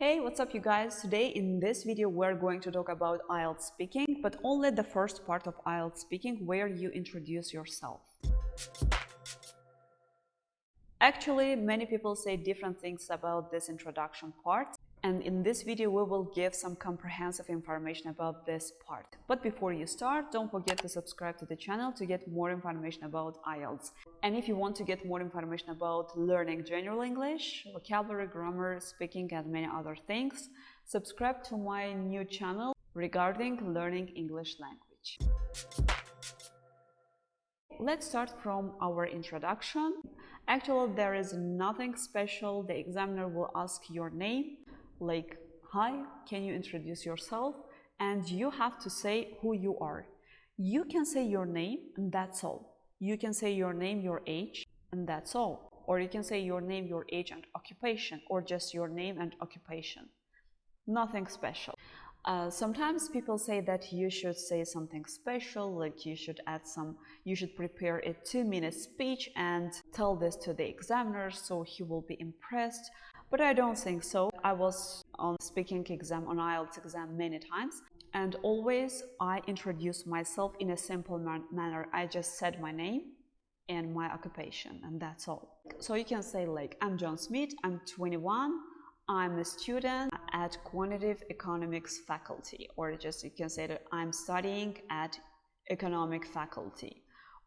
Hey, what's up you guys? Today in this video we're going to talk about IELTS speaking, but only the first part of IELTS speaking where you introduce yourself. Actually, many people say different things about this introduction part, and in this video we will give some comprehensive information about this part. But before you start, don't forget to subscribe to the channel to get more information about IELTS. And if you want to get more information about learning general English, vocabulary, grammar, speaking, and many other things, subscribe to my new channel regarding learning English language. Let's start from our introduction. Actually, there is nothing special. The examiner will ask your name, like, hi, can you introduce yourself? And you have to say who you are. You can say your name and that's all. You can say your name, your age, and that's all. Or you can say your name, your age, and occupation, or just your name and occupation. Nothing special. Sometimes people say that you should say something special, like you should prepare a 2-minute speech and tell this to the examiner so he will be impressed. But I don't think so. I was on speaking exam, on IELTS exam many times, and always I introduce myself in a simple manner. I just said my name and my occupation, and that's all. So you can say like, I'm John Smith, I'm 21, I'm a student at quantitative economics faculty, or just you can say that I'm studying at economic faculty,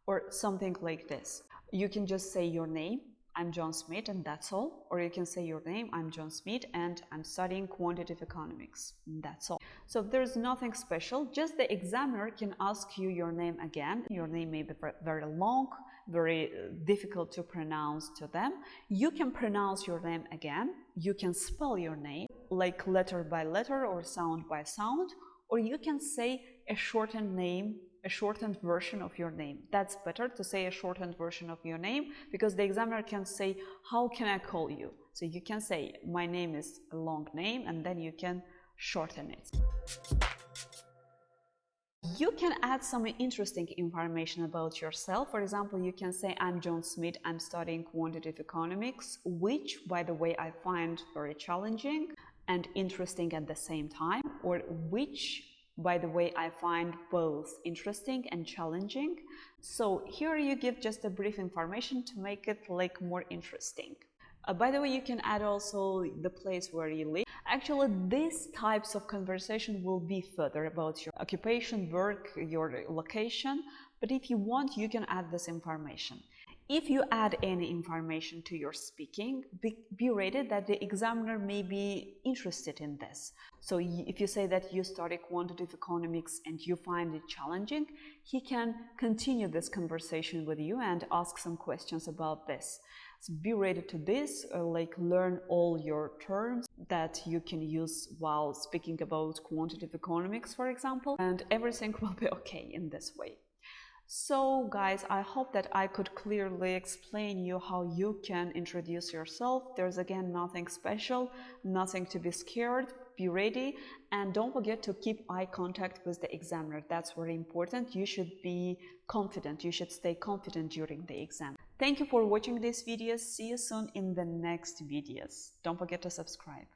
or something like this. You can just say your name, I'm John Smith, and that's all. Or you can say your name, I'm John Smith, and I'm studying quantitative economics, and that's all. So there's nothing special, just the examiner can ask you your name again. Your name may be very long, very difficult to pronounce to them. You can pronounce your name again. You can spell your name like letter by letter or sound by sound, or you can say a shortened name, a shortened version of your name. That's better to say a shortened version of your name, because the examiner can say, how can I call you? So you can say, my name is a long name, and then you can shorten it. You can add some interesting information about yourself. For example, you can say, I'm John Smith, I'm studying quantitative economics, which, by the way, I find very challenging and interesting at the same time, or which, by the way, I find both interesting and challenging. So here you give just a brief information to make it like more interesting. By the way, you can add also the place where you live. Actually, these types of conversation will be further about your occupation, work, your location. But if you want, you can add this information. If you add any information to your speaking, be ready that the examiner may be interested in this. So if you say that you study quantitative economics and you find it challenging, he can continue this conversation with you and ask some questions about this. So be ready to this, like learn all your terms that you can use while speaking about quantitative economics, for example, and everything will be okay in this way. So guys, I hope that I could clearly explain you how you can introduce yourself. There's again nothing special, nothing to be scared. Be ready, and don't forget to keep eye contact with the examiner. That's very important. You should be confident. You should stay confident during the exam. Thank you for watching these videos. See you soon in the next videos. Don't forget to subscribe.